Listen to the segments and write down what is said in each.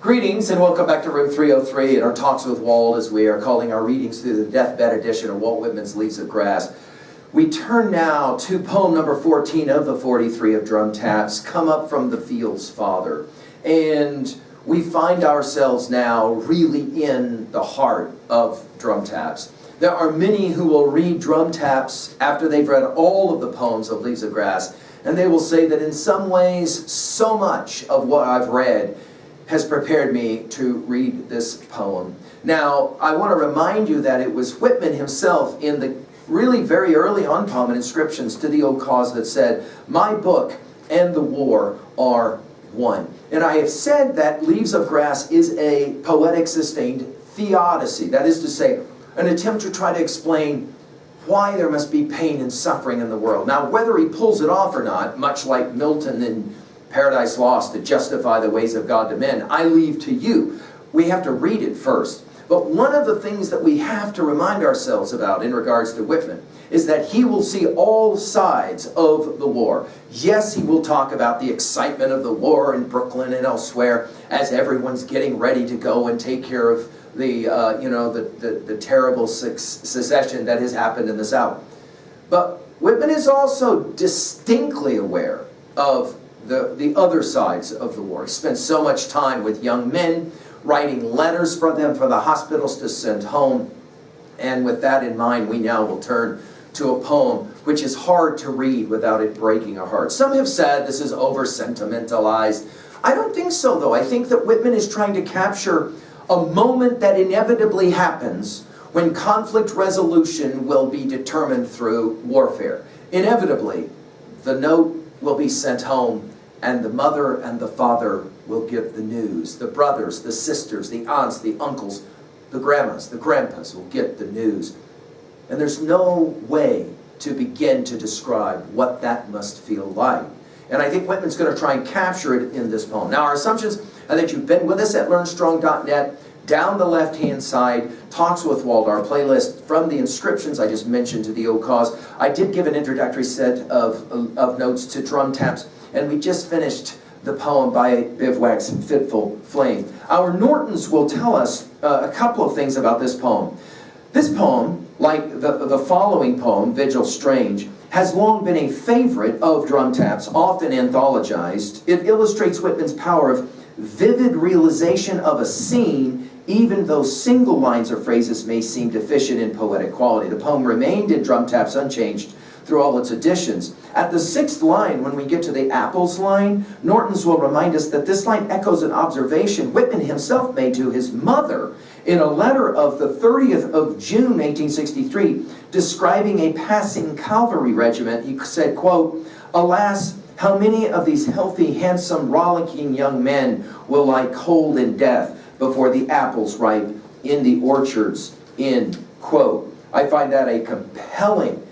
Greetings and welcome back to room 303 in our Talks with Walt, as we are calling our readings through the deathbed edition of Walt Whitman's Leaves of Grass. We turn now to poem number 14 of the 43 of Drum Taps, Come Up from the Fields, Father. And we find ourselves now really in the heart of Drum Taps. There are many who will read Drum Taps after they've read all of the poems of Leaves of Grass, and they will say that in some ways, so much of what I've read has prepared me to read this poem. Now, I want to remind you that it was Whitman himself in the really very early on poem and inscriptions to the old cause that said, "My book and the war are one." And I have said that Leaves of Grass is a poetic sustained theodicy. That is to say, an attempt to try to explain why there must be pain and suffering in the world. Now, whether he pulls it off or not, much like Milton in Paradise Lost to justify the ways of God to men, I leave to you. We have to read it first. But one of the things that we have to remind ourselves about in regards to Whitman is that he will see all sides of the war. Yes, he will talk about the excitement of the war in Brooklyn and elsewhere as everyone's getting ready to go and take care of the terrible secession that has happened in the South. But Whitman is also distinctly aware of the other sides of the war. He spent so much time with young men, writing letters for them for the hospitals to send home. And with that in mind, we now will turn to a poem which is hard to read without it breaking a heart. Some have said this is over-sentimentalized. I don't think so, though. I think that Whitman is trying to capture a moment that inevitably happens when conflict resolution will be determined through warfare. Inevitably, the note will be sent home, and the mother and the father will give the news. The brothers, the sisters, the aunts, the uncles, the grandmas, the grandpas will get the news. And there's no way to begin to describe what that must feel like. And I think Whitman's going to try and capture it in this poem. Now, our assumptions are that you've been with us at LearnStrong.net. Down the left-hand side, Talks with Walt, our playlist from the inscriptions I just mentioned to the old cause. I did give an introductory set of notes to Drum Taps, and we just finished the poem by Bivouac's Fitful Flame. Our Nortons will tell us a couple of things about this poem. This poem, like the following poem, Vigil Strange, has long been a favorite of Drum Taps, often anthologized. It illustrates Whitman's power of vivid realization of a scene, even though single lines or phrases may seem deficient in poetic quality. The poem remained in Drum Taps unchanged through all its editions. At the 6th line, when we get to the apples line, Nortons will remind us that this line echoes an observation Whitman himself made to his mother in a letter of the 30th of June, 1863, describing a passing cavalry regiment. He said, quote, "Alas, how many of these healthy, handsome, rollicking young men will lie cold in death before the apples ripe in the orchards," end quote. I find that a compelling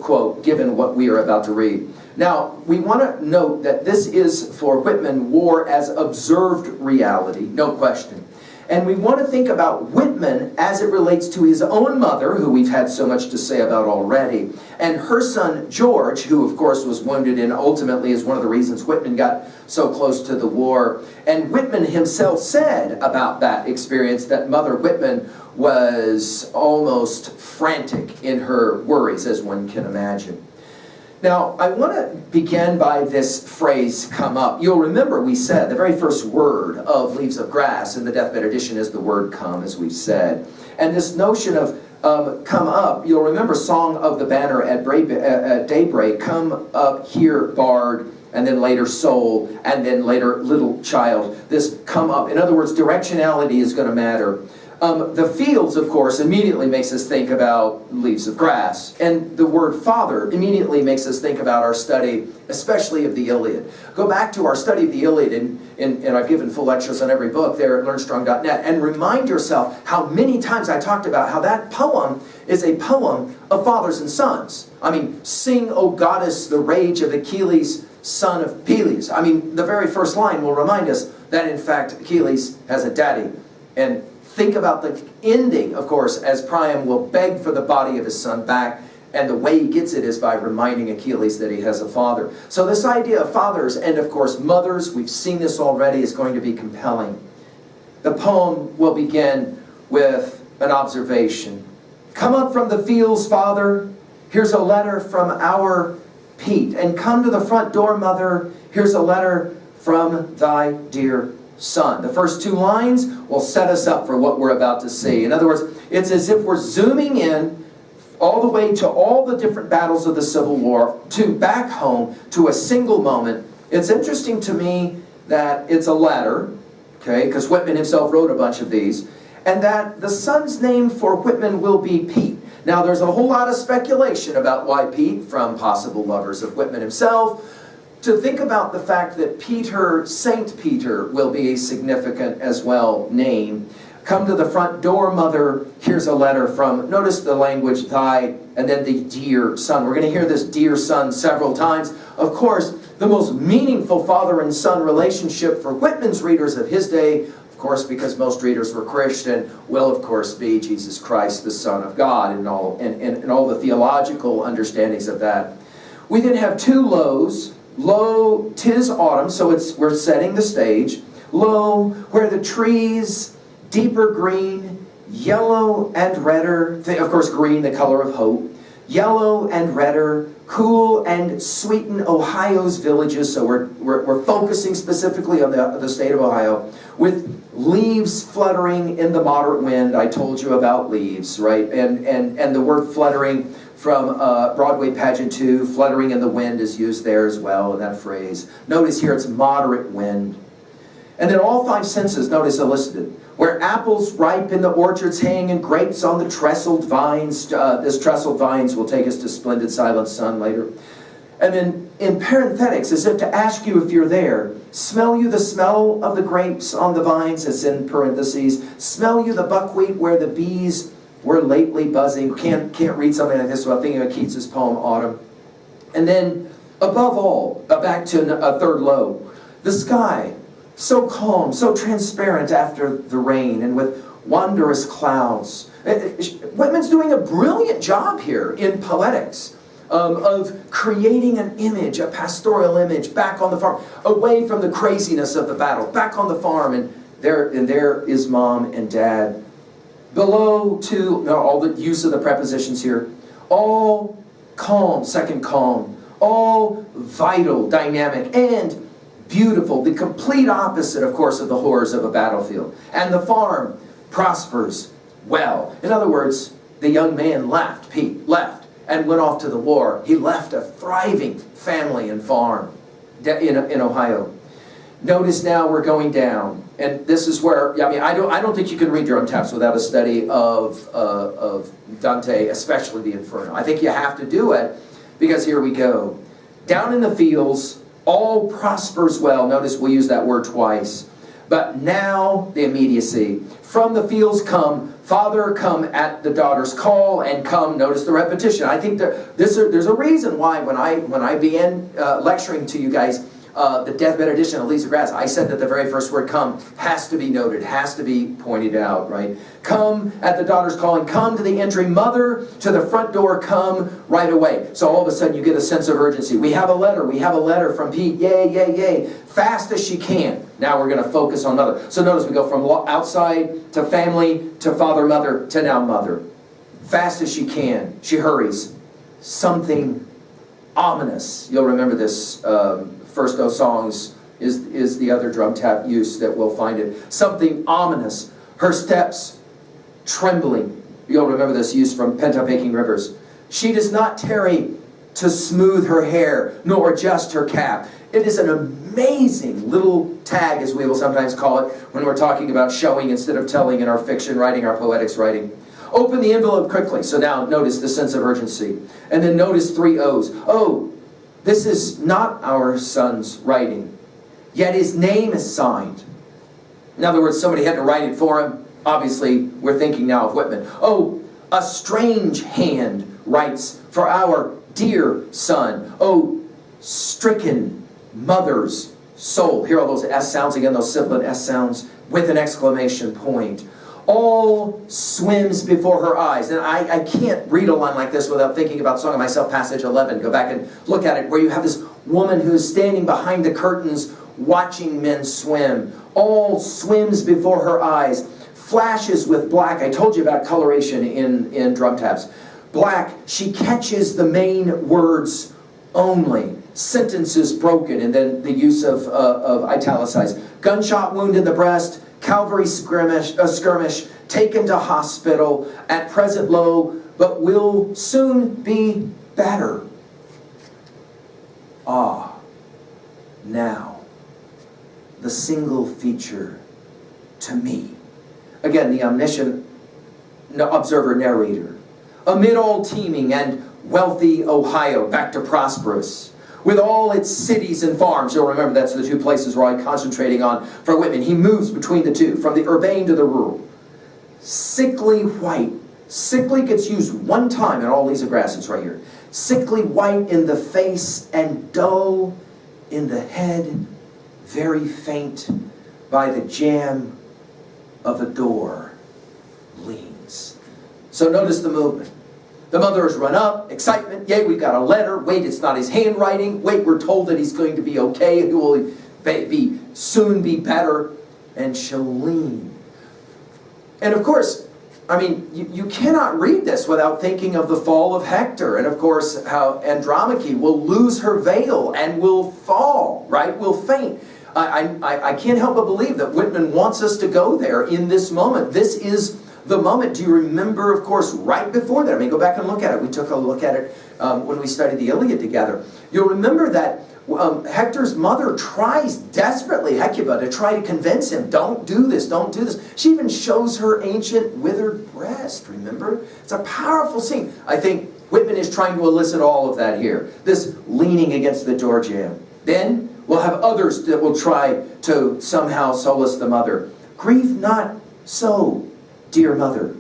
quote, given what we are about to read. Now, we want to note that this is, for Whitman, war as observed reality, no question. And we want to think about Whitman as it relates to his own mother, who we've had so much to say about already, and her son George, who of course was wounded and ultimately is one of the reasons Whitman got so close to the war. And Whitman himself said about that experience that Mother Whitman was almost frantic in her worries, as one can imagine. Now, I want to begin by this phrase, "come up." You'll remember we said the very first word of Leaves of Grass in the deathbed edition is the word come, as we've said. And this notion of come up, you'll remember Song of the Banner at daybreak, come up here, bard, and then later soul, and then later little child. This come up. In other words, directionality is going to matter. The fields, of course, immediately makes us think about Leaves of Grass. And the word father immediately makes us think about our study, especially of the Iliad. Go back to our study of the Iliad, and I've given full lectures on every book there at LearnStrong.net, and remind yourself how many times I talked about how that poem is a poem of fathers and sons. I mean, sing, O goddess, the rage of Achilles, son of Peleus. I mean, the very first line will remind us that, in fact, Achilles has a daddy. And think about the ending, of course, as Priam will beg for the body of his son back, and the way he gets it is by reminding Achilles that he has a father. So this idea of fathers and, of course, mothers, we've seen this already, is going to be compelling. The poem will begin with an observation. Come up from the fields, Father. Here's a letter from our Pete. And come to the front door, Mother. Here's a letter from thy dear son. The first two lines will set us up for what we're about to see. In other words, it's as if we're zooming in all the way to all the different battles of the Civil War, to back home, to a single moment. It's interesting to me that it's a letter, okay, because Whitman himself wrote a bunch of these, and that the son's name for Whitman will be Pete. Now, there's a whole lot of speculation about why Pete, from possible lovers of Whitman himself, to think about the fact that Peter, Saint Peter, will be a significant as well name. Come to the front door, Mother. Here's a letter from, notice the language, thy, and then the dear son. We're going to hear this dear son several times. Of course, the most meaningful father and son relationship for Whitman's readers of his day, of course, because most readers were Christian, will of course be Jesus Christ, the Son of God, and all the theological understandings of that. We then have two lows. Lo, 'tis autumn, so we're setting the stage. Lo, where the trees deeper green, yellow and redder, of course green, the color of hope, yellow and redder, cool and sweeten Ohio's villages. So we're focusing specifically on the state of Ohio, with leaves fluttering in the moderate wind. I told you about leaves, right? And the word fluttering from Broadway Pageant 2, fluttering in the wind, is used there as well in that phrase. Notice here it's moderate wind. And then all five senses, notice, elicited. Where apples ripe in the orchards hang and grapes on the trestled vines. This trestled vines will take us to Splendid Silent Sun later. And then in parenthetics, as if to ask you if you're there, smell you the smell of the grapes on the vines, it's in parentheses. Smell you the buckwheat where the bees were lately buzzing. Can't read something like this without thinking of Keats's poem Autumn. And then above all, back to a third low, the sky, so calm, so transparent after the rain, and with wondrous clouds. Whitman's doing a brilliant job here in poetics of creating an image, a pastoral image, back on the farm, away from the craziness of the battle, back on the farm, and there is mom and dad. Below, all the use of the prepositions here, all calm, second calm, all vital, dynamic, and beautiful, the complete opposite, of course, of the horrors of a battlefield. And the farm prospers well. In other words, the young man left, Pete, left, and went off to the war. He left a thriving family and farm in Ohio. Notice now we're going down, and this is where, I mean, I don't think you can read drum taps without a study of Dante, especially the Inferno. I think you have to do it, because here we go. Down in the fields, all prospers well. Notice we use that word twice. But now the immediacy. From the fields come, Father, come at the daughter's call, and come, notice the repetition. I think there's a reason why when I began lecturing to you guys the deathbed edition of Leaves of Grass, I said that the very first word come has to be noted, has to be pointed out, right? Come at the daughter's calling, come to the entry, Mother, to the front door, come right away. So all of a sudden you get a sense of urgency. We have a letter from Pete, yay, yay, yay, fast as she can. Now we're going to focus on Mother. So notice we go from outside to family to father, mother, to now Mother. Fast as she can, she hurries. Something ominous. You'll remember this. First those songs is the other drum tap use that we'll find it. Something ominous. Her steps trembling. You'll remember this use from Pent Up Aching Rivers. She does not tarry to smooth her hair, nor adjust her cap. It is an amazing little tag, as we will sometimes call it, when we're talking about showing instead of telling in our fiction writing, our poetics writing. Open the envelope quickly. So now notice the sense of urgency. And then notice 3 O's. Oh, this is not our son's writing, yet his name is signed. In other words, somebody had to write it for him. Obviously, we're thinking now of Whitman. Oh, a strange hand writes for our dear son. Oh, stricken mother's soul. Hear all those S sounds again, those sibilant S sounds with an exclamation point. All swims before her eyes. And I can't read a line like this without thinking about Song of Myself, passage 11. Go back and look at it, where you have this woman who is standing behind the curtains watching men swim. All swims before her eyes, flashes with black. I told you about coloration in drum tabs. Black, she catches the main words only. Sentences broken, and then the use of italicized. Gunshot wound in the breast, cavalry skirmish, taken to hospital, at present low, but will soon be better. Ah, now, the single feature to me. Again, the omniscient observer narrator. Amid all teeming and wealthy Ohio, back to prosperous, with all its cities and farms. You'll remember that's the two places where I'm concentrating on for Whitman. He moves between the two, from the urbane to the rural. Sickly white. Sickly gets used one time in all these agrassives right here. Sickly white in the face and dull in the head, very faint by the jamb of a door leans. So notice the movement. The mother has run up, excitement, yay, we've got a letter, wait, it's not his handwriting, wait, we're told that he's going to be okay, he will soon be better, and she'll lean. And of course, I mean, you cannot read this without thinking of the fall of Hector, and of course how Andromache will lose her veil and will fall, right, will faint. I can't help but believe that Whitman wants us to go there in this moment. This is the moment. Do you remember, of course, right before that? I mean, go back and look at it. We took a look at it when we studied the Iliad together. You'll remember that Hector's mother tries desperately, Hecuba, to try to convince him, don't do this, don't do this. She even shows her ancient withered breast, remember? It's a powerful scene. I think Whitman is trying to elicit all of that here. This leaning against the door jamb. Then we'll have others that will try to somehow solace the mother. Grieve not so, dear mother.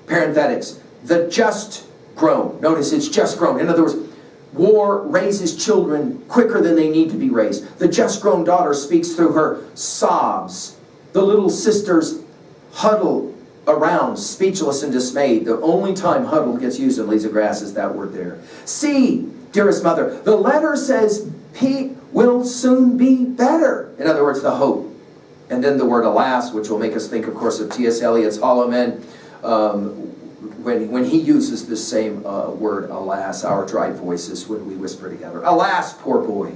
Parenthetics. The just grown. Notice it's just grown. In other words, war raises children quicker than they need to be raised. The just grown daughter speaks through her sobs. The little sisters huddle around, speechless and dismayed. The only time huddle gets used in Lisa Grass is that word there. See, dearest mother, the letter says Pete will soon be better. In other words, the hope. And then the word alas, which will make us think, of course, of T.S. Eliot's Hollow Men, when he uses this same word, alas, our dry voices when we whisper together. Alas, poor boy,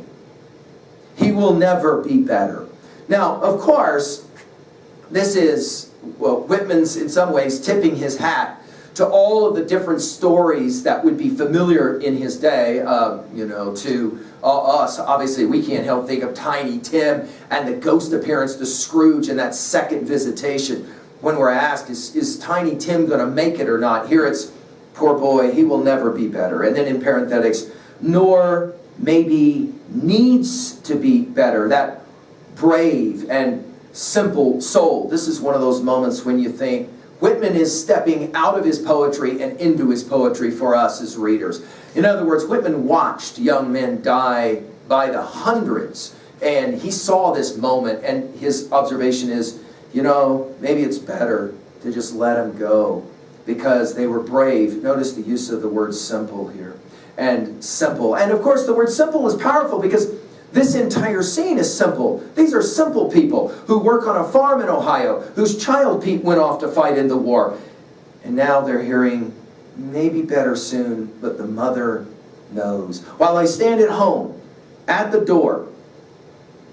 he will never be better. Now, of course, this is, well, Whitman's in some ways tipping his hat to all of the different stories that would be familiar in his day, to us. Obviously, we can't help think of Tiny Tim and the ghost appearance to Scrooge in that second visitation. When we're asked, is Tiny Tim going to make it or not? Here it's, poor boy, he will never be better. And then in parenthetics, nor maybe needs to be better. That brave and simple soul. This is one of those moments when you think, Whitman is stepping out of his poetry and into his poetry for us as readers. In other words, Whitman watched young men die by the hundreds, and he saw this moment, and his observation is, maybe it's better to just let them go because they were brave. Notice the use of the word simple here. And simple. And of course, the word simple is powerful because this entire scene is simple. These are simple people who work on a farm in Ohio, whose child Pete went off to fight in the war. And now they're hearing, maybe better soon, but the mother knows. While I stand at home, at the door,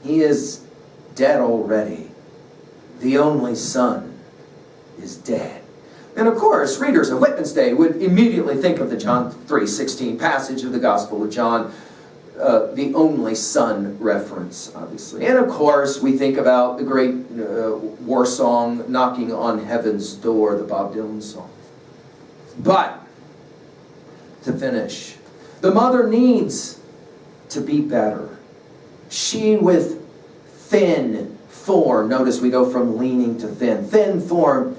he is dead already. The only son is dead. And of course, readers of Whitman's day would immediately think of the John 3:16 passage of the Gospel of John, the only son reference, obviously. And of course, we think about the great war song, Knocking on Heaven's Door, the Bob Dylan song. But, to finish, the mother needs to be better. She with thin form, notice we go from leaning to thin form,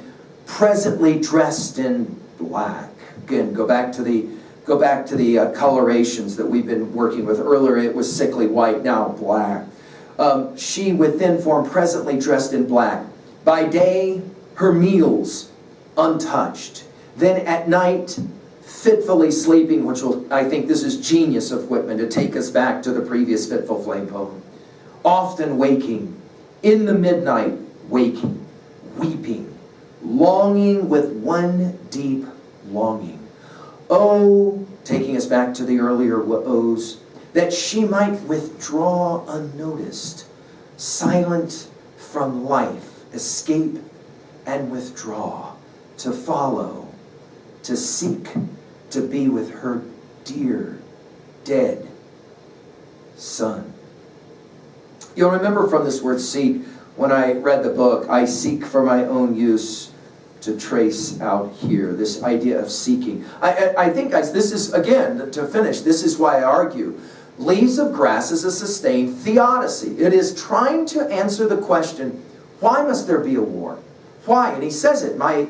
presently dressed in black. Again, go back to the colorations that we've been working with. Earlier it was sickly white, now black. She with thin form, presently dressed in black. By day, her meals untouched. Then at night, fitfully sleeping, which will, I think this is genius of Whitman to take us back to the previous Fitful Flame poem. often waking, in the midnight waking, weeping, longing with one deep longing. Oh, taking us back to the earlier ohs, that she might withdraw unnoticed, silent from life, escape and withdraw, to follow, to seek, to be with her dear, dead son. You'll remember from this word seek, when I read the book, I seek for my own use to trace out here, this idea of seeking. I think, guys, this is, again, to finish, this is why I argue, Leaves of Grass is a sustained theodicy. It is trying to answer the question, why must there be a war? Why? And he says it, my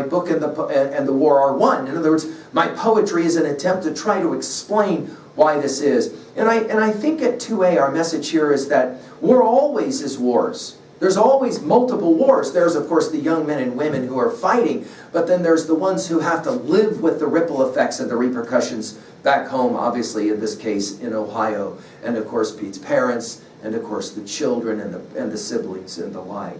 book and the war are one. In other words, my poetry is an attempt to try to explain why this is. And I think at 2A, our message here is that war always is wars. There's always multiple wars. There's, of course, the young men and women who are fighting, but then there's the ones who have to live with the ripple effects and the repercussions back home, obviously, in this case, in Ohio, and of course, Pete's parents, and of course, the children and the siblings and the like.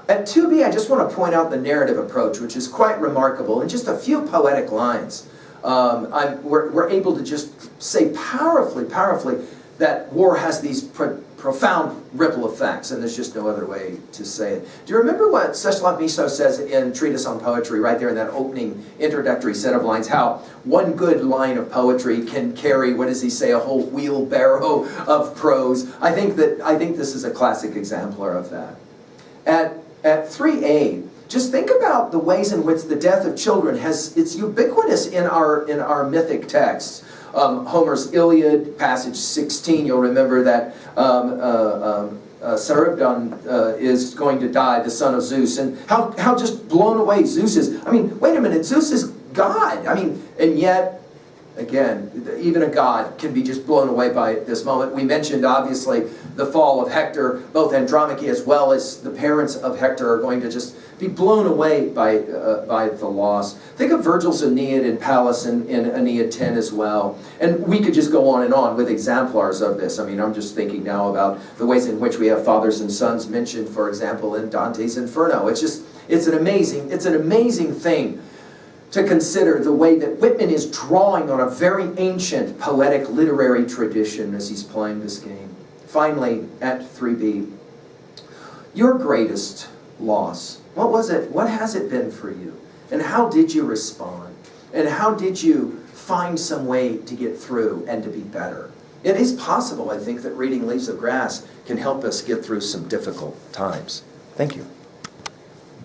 At 2B, I just want to point out the narrative approach, which is quite remarkable. In just a few poetic lines, we're able to just say powerfully that war has these profound ripple effects, and there's just no other way to say it. Do you remember what Czesław Miłosz says in Treatise on Poetry, right there in that opening introductory set of lines, how one good line of poetry can carry, what does he say, a whole wheelbarrow of prose? I think this is a classic exemplar of that. At 3A, just think about the ways in which the death of children it's ubiquitous in our mythic texts. Homer's Iliad, passage 16, you'll remember that Charybdon is going to die, the son of Zeus, and how just blown away Zeus is. I mean, wait a minute, Zeus is God. I mean, and yet, again, even a god can be just blown away by this moment. We mentioned, obviously, the fall of Hector. Both Andromache as well as the parents of Hector are going to just be blown away by the loss. Think of Virgil's Aeneid in Pallas in Aeneid 10 as well. And we could just go on with exemplars of this. I mean, I'm just thinking now about the ways in which we have fathers and sons mentioned, for example, in Dante's Inferno. It's an amazing thing to consider the way that Whitman is drawing on a very ancient poetic literary tradition as he's playing this game. Finally, at 3B, your greatest loss. What was it? What has it been for you? And how did you respond? And how did you find some way to get through and to be better? It is possible, I think, that reading Leaves of Grass can help us get through some difficult times. Thank you.